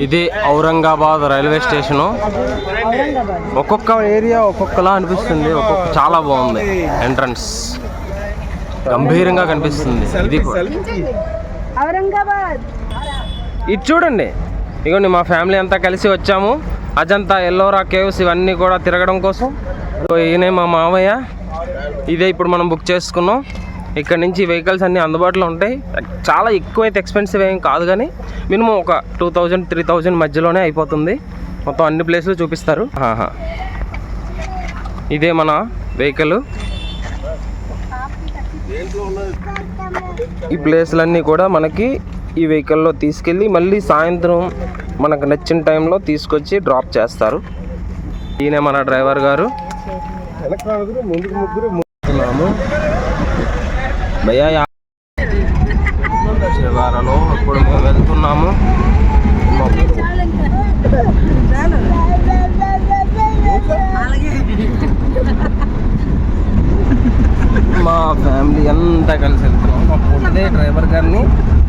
ఇది Aurangabad railway station. ఒక్కొక్క area ఒక్కొక్కలా అనిపిస్తుంది. చాలా బాగుంది. ఎంట్రన్స్ గంభీరంగా కనిపిస్తుంది. ఇది ఇది చూడండి. ఇగోండి మా ఫ్యామిలీ అంతా కలిసి వచ్చాము అజంతా, ఎల్లోరా కేవ్స్ ఇవన్నీ కూడా తిరగడం కోసం. ఈయనే మా మామయ్య. ఇదే ఇప్పుడు మనం బుక్ చేసుకున్నాం. ఇక్కడ నుంచి వెహికల్స్ అన్నీ అందుబాటులో ఉంటాయి. చాలా ఎక్కువైతే ఎక్స్పెన్సివ్ ఏం కాదు, కానీ మినిమం ఒక 2000-3000 మధ్యలోనే అయిపోతుంది. మొత్తం అన్ని ప్లేసులు చూపిస్తారు. ఇదే మన వెహికల్. ఈ ప్లేస్లన్నీ కూడా మనకి ఈ వెహికల్లో తీసుకెళ్ళి మళ్ళీ సాయంత్రం మనకు నచ్చిన టైంలో తీసుకొచ్చి డ్రాప్ చేస్తారు. ఈయన మన డ్రైవర్ గారు. భయ్యా శివారలో ఇప్పుడు మేము వెళ్తున్నాము. మా ఫ్యామిలీ అంతా కలిసి వెళ్తున్నాం. మా పొద్దునే డ్రైవర్ గారిని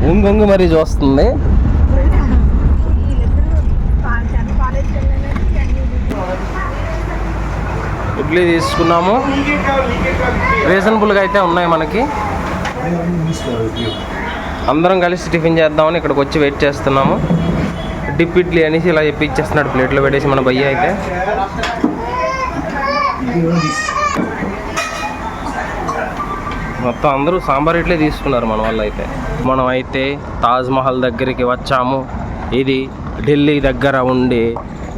ఒంగొంగు మరీ చూస్తుంది. ఇడ్లీ తీసుకున్నాము. రీజనబుల్గా అయితే ఉన్నాయి మనకి. అందరం కలిసి టిఫిన్ చేద్దామని ఇక్కడికి వచ్చి వెయిట్ చేస్తున్నాము. డిప్ ఇడ్లీ అనేసి ఇలా చెప్పి ఇచ్చేస్తున్నాడు ప్లేట్లో పెట్టేసి మన భయ్య అయితే. మొత్తం అందరూ సాంబార్ ఇడ్లీ తీసుకున్నారు మన వాళ్ళు అయితే. మనం అయితే తాజ్మహల్ దగ్గరికి వచ్చాము. ఇది ఢిల్లీ దగ్గర ఉండే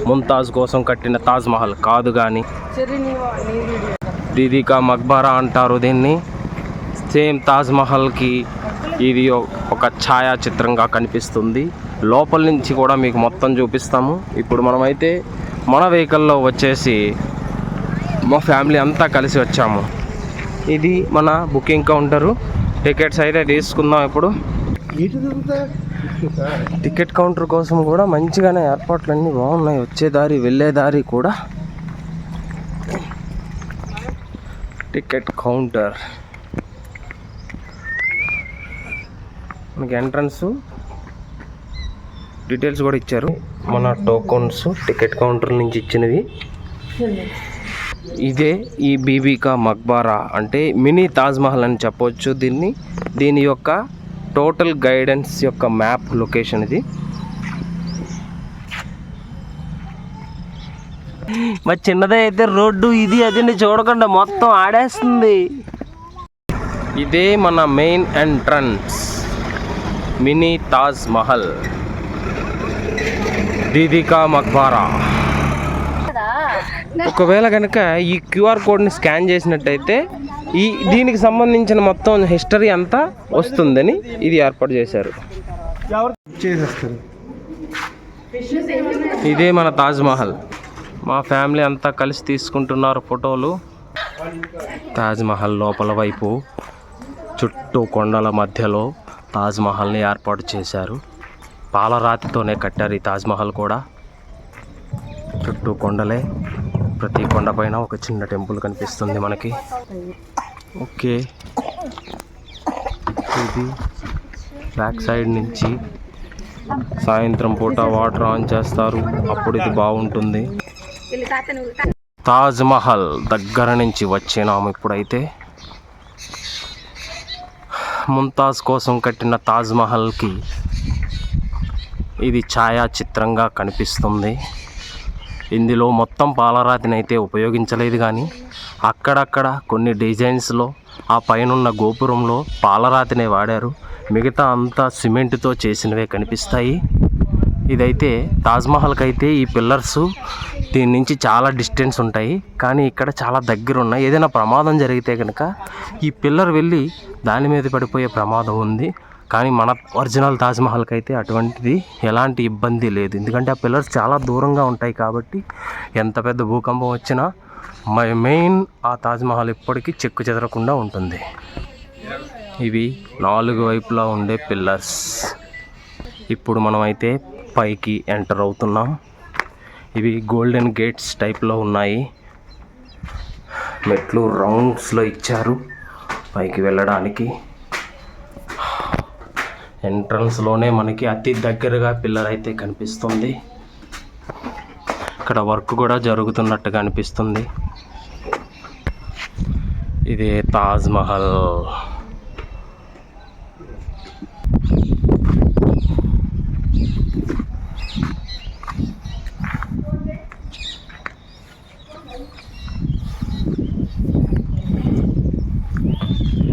ముంతాజ్ కోసం కట్టిన తాజ్మహల్ కాదు, కానీ దీదీ కా మక్బరా అంటారు దీన్ని. సేమ్ తాజ్మహల్కి ఇది ఒక ఛాయాచిత్రంగా కనిపిస్తుంది. లోపల నుంచి కూడా మీకు మొత్తం చూపిస్తాము. ఇప్పుడు మనమైతే మన వెహికల్లో వచ్చేసి మా ఫ్యామిలీ అంతా కలిసి వచ్చాము. ఇది మన బుకింగ్ కౌంటరు. టికెట్స్ అయితే తీసుకుందాం. ఇప్పుడు టికెట్ కౌంటర్ కోసం కూడా మంచిగానే ఏర్పాట్లు అన్నీ బాగున్నాయి. వచ్చే దారి వెళ్ళే దారి కూడా. టికెట్ కౌంటర్ మనకి ఎంట్రన్స్ డీటెయిల్స్ కూడా ఇచ్చారు. మన టోకన్స్ టికెట్ కౌంటర్ నుంచి ఇచ్చినవి. ఇదే ఈ బీబీ కా మక్బరా అంటే మినీ తాజ్మహల్ అని చెప్పవచ్చు దీన్ని. దీని యొక్క టోటల్ గైడెన్స్ యొక్క మ్యాప్ లొకేషన్ ఇది. మరి చిన్నదే అయితే రోడ్డు ఇది అదండి చూడకుండా మొత్తం ఆడేస్తుంది. ఇదే మన main entrance mini Taj Mahal Didi కా మక్బరా. ఒకవేళ కనుక ఈ క్యూఆర్ కోడ్ని స్కాన్ చేసినట్టయితే దీనికి సంబంధించిన మొత్తం హిస్టరీ అంతా వస్తుందని ఇది ఏర్పాటు చేశారు. ఇదే మన తాజ్మహల్. మా ఫ్యామిలీ అంతా కలిసి తీసుకుంటున్నారు ఫోటోలు. తాజ్మహల్ లోపల వైపు చుట్టూ కొండల మధ్యలో తాజ్మహల్ని ఏర్పాటు చేశారు. పాలరాతితోనే కట్టారు ఈ తాజ్మహల్ కూడా. చుట్టూ కొండలే, ప్రతి కొండపైన ఒక చిన్న టెంపుల్ కనిపిస్తుంది మనకి. ఓకే, ఇది బ్యాక్ సైడ్ నుంచి సాయంత్రం పూట వాటర్ ఆన్ చేస్తారు, అప్పుడు ఇది బాగుంటుంది. తాజ్మహల్ దగ్గర నుంచి వచ్చినాము ఇప్పుడైతే. ముంతాజ్ కోసం కట్టిన తాజ్మహల్కి ఇది ఛాయాచిత్రంగా కనిపిస్తుంది. ఇందులో మొత్తం పాలరాతిని అయితే ఉపయోగించలేదు, కానీ అక్కడక్కడ కొన్ని డిజైన్స్లో ఆ పైనున్న గోపురంలో పాలరాతినే వాడారు. మిగతా అంతా సిమెంట్తో చేసినవే కనిపిస్తాయి. ఇదైతే తాజ్మహల్కి అయితే ఈ పిల్లర్స్ దీని నుంచి చాలా డిస్టెన్స్ ఉంటాయి, కానీ ఇక్కడ చాలా దగ్గర ఉన్నాయి. ఏదైనా ప్రమాదం జరిగితే కనుక ఈ పిల్లర్ వెళ్ళి దాని మీద పడిపోయే ప్రమాదం ఉంది. కానీ మన ఒరిజినల్ తాజ్మహల్కి అయితే అటువంటిది ఎలాంటి ఇబ్బంది లేదు, ఎందుకంటే ఆ పిల్లర్స్ చాలా దూరంగా ఉంటాయి కాబట్టి ఎంత పెద్ద భూకంపం వచ్చినా మెయిన్ ఆ తాజ్మహల్ ఇప్పటికీ చెక్కు చెదరకుండా ఉంటుంది. ఇవి 4 వైపులా ఉండే పిల్లర్స్. ఇప్పుడు మనమైతే పైకి ఎంటర్ అవుతున్నాం. ఇవి గోల్డెన్ గేట్స్ టైప్లో ఉన్నాయి. మెట్లు రౌండ్స్లో ఇచ్చారు పైకి వెళ్ళడానికి. ఎంట్రన్స్లోనే మనకి అతి దగ్గరగా పిల్లర్ అయితే కనిపిస్తుంది. ఇక్కడ వర్క్ కూడా జరుగుతున్నట్టుగా అనిపిస్తుంది. ఇది తాజ్ మహల్.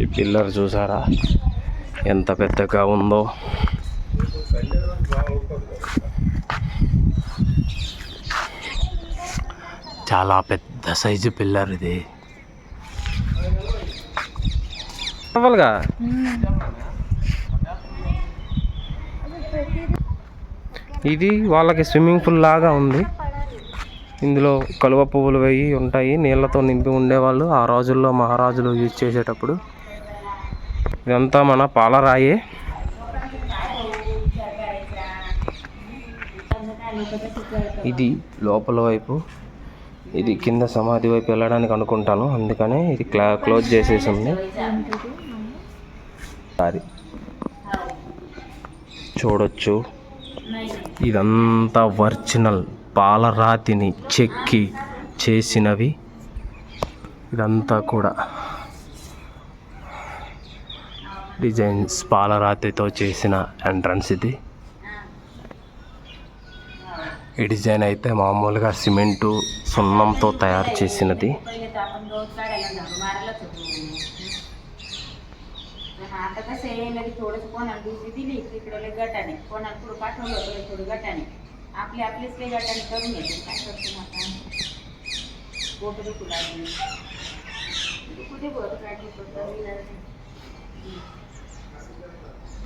ఈ పిల్లర్ చూసారా ఎంత పెద్దగా ఉందో. చాలా పెద్ద సైజు పిల్లర్ ఇది. ఇది వాళ్ళకి స్విమ్మింగ్ పూల్ లాగా ఉంది. ఇందులో కలువ పువ్వులు వేయి ఉంటాయి, నీళ్ళతో నింపి ఉండేవాళ్ళు ఆ రోజుల్లో, మహారాజులు యూజ్ చేసేటప్పుడు. ఇదంతా మన పాలరాయే. ఇది లోపల వైపు, ఇది కింద సమాధి వైపు వెళ్ళడానికి అనుకుంటాను, అందుకనే ఇది క్లోజ్ చేసేసి ఉంది. చూడొచ్చు, ఇదంతా ఒరిజినల్ పాలరాతిని చెక్కి చేసినవి. ఇదంతా కూడా డిజైన్స్ పాలరాతితో చేసిన ఎంట్రన్స్ ఇది. ఈ డిజైన్ అయితే మామూలుగా సిమెంటు సున్నంతో తయారు చేసినది.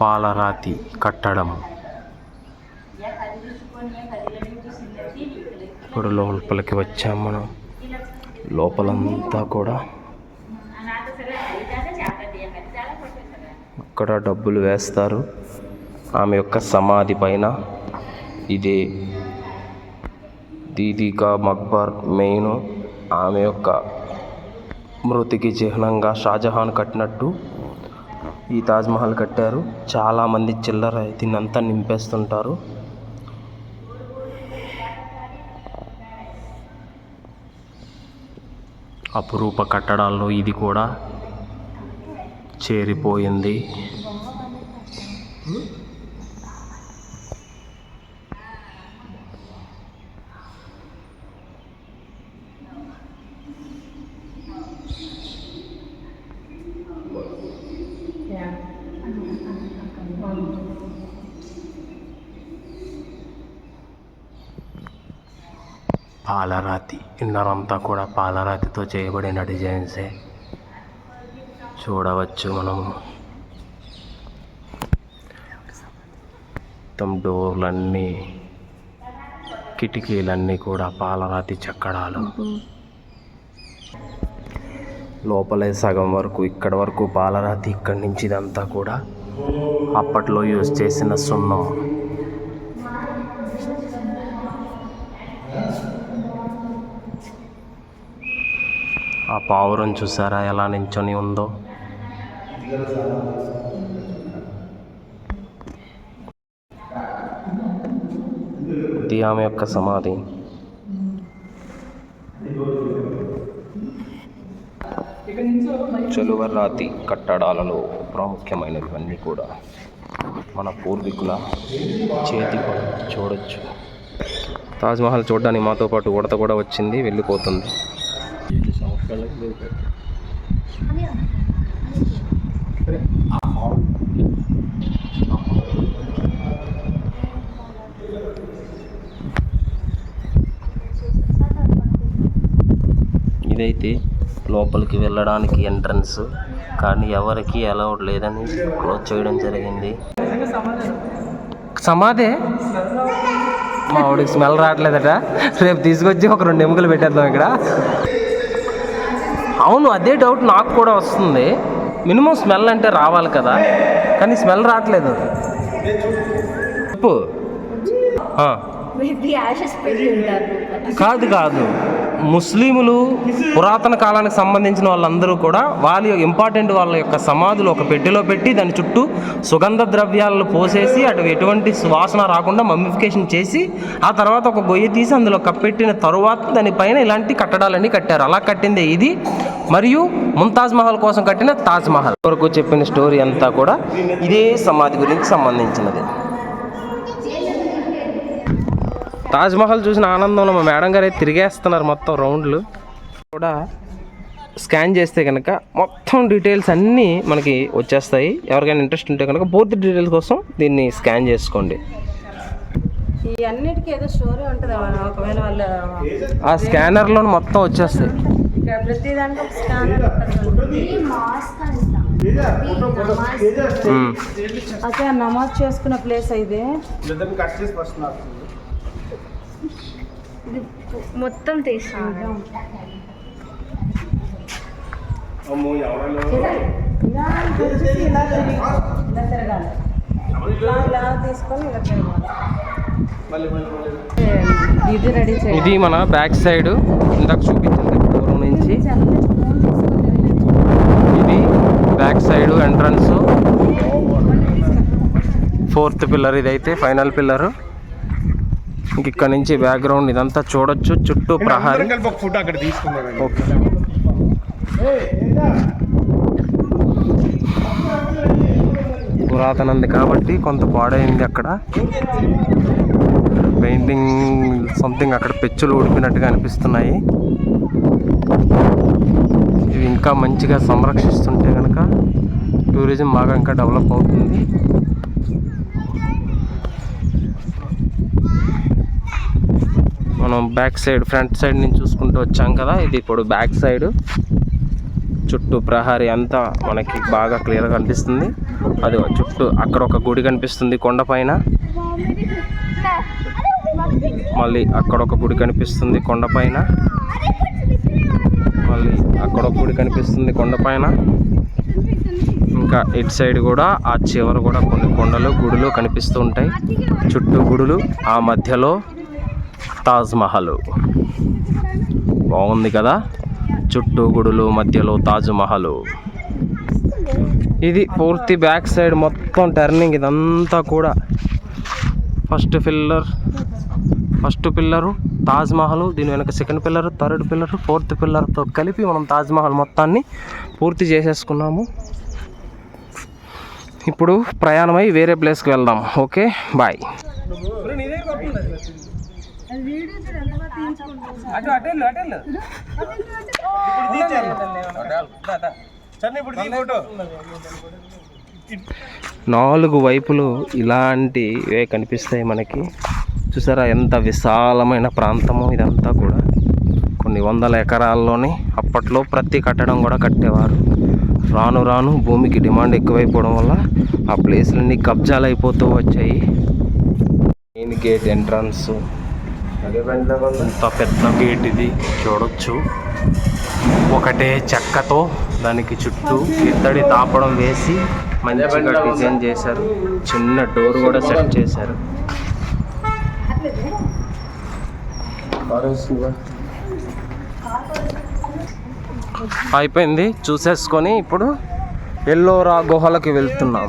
పాలరాతి కట్టడం. ఇప్పుడు లోపలికి వచ్చాం మనం. లోపలంతా కూడా అక్కడ డబ్బులు వేస్తారు ఆమె యొక్క సమాధి పైన. ఇది దీదీకా మక్బర్ మెయిన్. ఆమె యొక్క మృతికి చిహ్నంగా షాజహాన్ కట్టినట్టు ఈ తాజ్మహల్ కట్టారు. చాలామంది చిల్లర దీన్నంతా నింపేస్తుంటారు. అపురూప కట్టడాల్లో ఇది కూడా చేరిపోయింది. పాలరాతి, ఇన్నరంతా కూడా పాలరాతితో చేయబడిన డిజైన్సే చూడవచ్చు మనము. మొత్తం డోర్లన్నీ, కిటికీలన్నీ కూడా పాలరాతి చెక్కడాలు. లోపలే సగం వరకు, ఇక్కడ వరకు పాలరాతి, ఇక్కడి నుంచి ఇదంతా కూడా అప్పట్లో యూజ్ చేసిన సున్నం. ఆ పావురం చూసారా ఎలా నించొని ఉందో. ఇది ఆమె యొక్క సమాధి. చలువరాతి కట్టడాలలో ప్రాముఖ్యమైనవన్నీ కూడా మన పూర్వీకుల చేతి పని. చూడొచ్చు, తాజ్మహల్ చూడడానికి మాతో పాటు ఉడత కూడా వచ్చింది, వెళ్ళిపోతుంది. ఇదైతే లోపలికి వెళ్ళడానికి ఎంట్రన్స్, కానీ ఎవరికి అలౌడ్ లేదని క్లోజ్ చేయడం జరిగింది. సమాధే మా వాడికి స్మెల్ రావట్లేదట. రేపు తీసుకొచ్చి ఒక 2 ఎముకలు పెట్టేద్దాం ఇక్కడ. అవును, అదే డౌట్ నాకు కూడా వస్తుంది. మినిమం స్మెల్ అంటే రావాలి కదా, కానీ స్మెల్ రావట్లేదు. కాదు కాదు, ముస్లింలు పురాతన కాలానికి సంబంధించిన వాళ్ళందరూ కూడా వాళ్ళ ఇంపార్టెంట్ వాళ్ళ యొక్క సమాధులు ఒక పెట్టెలో పెట్టి దాని చుట్టూ సుగంధ ద్రవ్యాలను పోసేసి అటు ఎటువంటి సువాసన రాకుండా మమ్మిఫికేషన్ చేసి ఆ తర్వాత ఒక గొయ్యి తీసి అందులో కప్పెట్టిన తరువాత దానిపైన ఇలాంటి కట్టడాలన్నీ కట్టారు. అలా కట్టిందే ఇది. మరియు ముంతాజ్ మహల్ కోసం కట్టిన తాజ్ మహల్. వరకు చెప్పిన స్టోరీ అంతా కూడా ఇదే సమాధి గురించి సంబంధించినది. తాజ్ మహల్ చూసిన ఆనందంలో మా మేడం గారు అయితే తిరిగేస్తున్నారు మొత్తం రౌండ్లు. కూడా స్కాన్ చేస్తే కనుక మొత్తం డీటెయిల్స్ అన్నీ మనకి వచ్చేస్తాయి. ఎవరికైనా ఇంట్రెస్ట్ ఉంటే కనుక పూర్తి డీటెయిల్స్ కోసం దీన్ని స్కాన్ చేసుకోండి. ఈ అన్నిటికీ ఏదో స్టోరీ ఉంటుంది. ఒకవేళ వాళ్ళు ఆ స్కానర్లో మొత్తం వచ్చేస్తాయి. ప్రతి దాంట్లో స్కానర్ అదే నమాజ్ చేసుకున్న ప్లేస్ అయితే మొత్తం తీస్తాను. ఇలా తీసుకొని ఇలా తిరగాలి. ఇది రెడీ చేయాలి. ఇది మన బ్యాక్ సైడ్ ఇందాక చూపించింది దూరం నుంచి. ఇది back side entrance, 4th pillar. ఇదైతే ఫైనల్ పిల్లర్. ఇంక ఇక్కడ నుంచి బ్యాక్గ్రౌండ్ ఇదంతా చూడొచ్చు. చుట్టూ ప్రహారీ. ఓకే. పురాతనంది కాబట్టి కొంత పాడైంది అక్కడ. పెయింటింగ్ సంథింగ్ అక్కడ పెచ్చులు ఊడిపోయినట్టుగా అనిపిస్తున్నాయి. ఇవి ఇంకా మంచిగా సంరక్షిస్తుంటే కనుక టూరిజం బాగా ఇంకా డెవలప్ అవుతుంది. మనం బ్యాక్ సైడ్ ఫ్రంట్ సైడ్ నుంచి చూసుకుంటూ వచ్చాం కదా. ఇది ఇప్పుడు బ్యాక్ సైడ్ చుట్టూ ప్రహారీ అంతా మనకి బాగా క్లియర్గా కనిపిస్తుంది. అది చుట్టూ అక్కడ ఒక గుడి కనిపిస్తుంది కొండపైన. మళ్ళీ అక్కడ ఒక గుడి కనిపిస్తుంది కొండపైన. మళ్ళీ అక్కడ ఒక గుడి కనిపిస్తుంది కొండపైన. ఇంకా ఇటు సైడ్ కూడా ఆ చివర కూడా కొన్ని కొండలు గుడులు కనిపిస్తూ ఉంటాయి. చుట్టూ గుడులు, ఆ మధ్యలో తాజ్ మహల్. బాగుంది కదా. చుట్టూ గుడులు, మధ్యలో తాజ్ మహల్. ఇది పూర్తి బ్యాక్ సైడ్ మొత్తం టర్నింగ్. ఇదంతా కూడా ఫస్ట్ పిల్లరు తాజ్ మహల్. దీని వెనక 2nd pillar, 3rd pillar, 4th పిల్లర్తో కలిపి మనం తాజ్ మహల్ మొత్తాన్ని పూర్తి చేసేసుకున్నాము. ఇప్పుడు ప్రయాణమై వేరే ప్లేస్కి వెళ్దాం. Okay, bye. నాలుగు వైపులు ఇలాంటివే కనిపిస్తాయి మనకి. చూసారా ఎంత విశాలమైన ప్రాంతమో ఇదంతా కూడా. కొన్ని వందల ఎకరాల్లోనే అప్పట్లో ప్రతి కట్టడం కూడా కట్టేవారు. రాను రాను భూమికి డిమాండ్ ఎక్కువైపోవడం వల్ల ఆ ప్లేస్లన్నీ కబ్జాలు అయిపోతూ వచ్చాయి. మెయిన్ గేట్ ఎంట్రన్స్, ఇంత పెద్ద గేట్ ఇది చూడొచ్చు. ఒకటే చెక్కతో దానికి చుట్టూ ఇత్తడి తాపడం వేసి మంచిగా డిజైన్ చేశారు. చిన్న డోర్ కూడా సెట్ చేశారు. అయిపోయింది చూసేసుకొని ఇప్పుడు ఎల్లోరా గుహలకి వెళ్తున్నాం.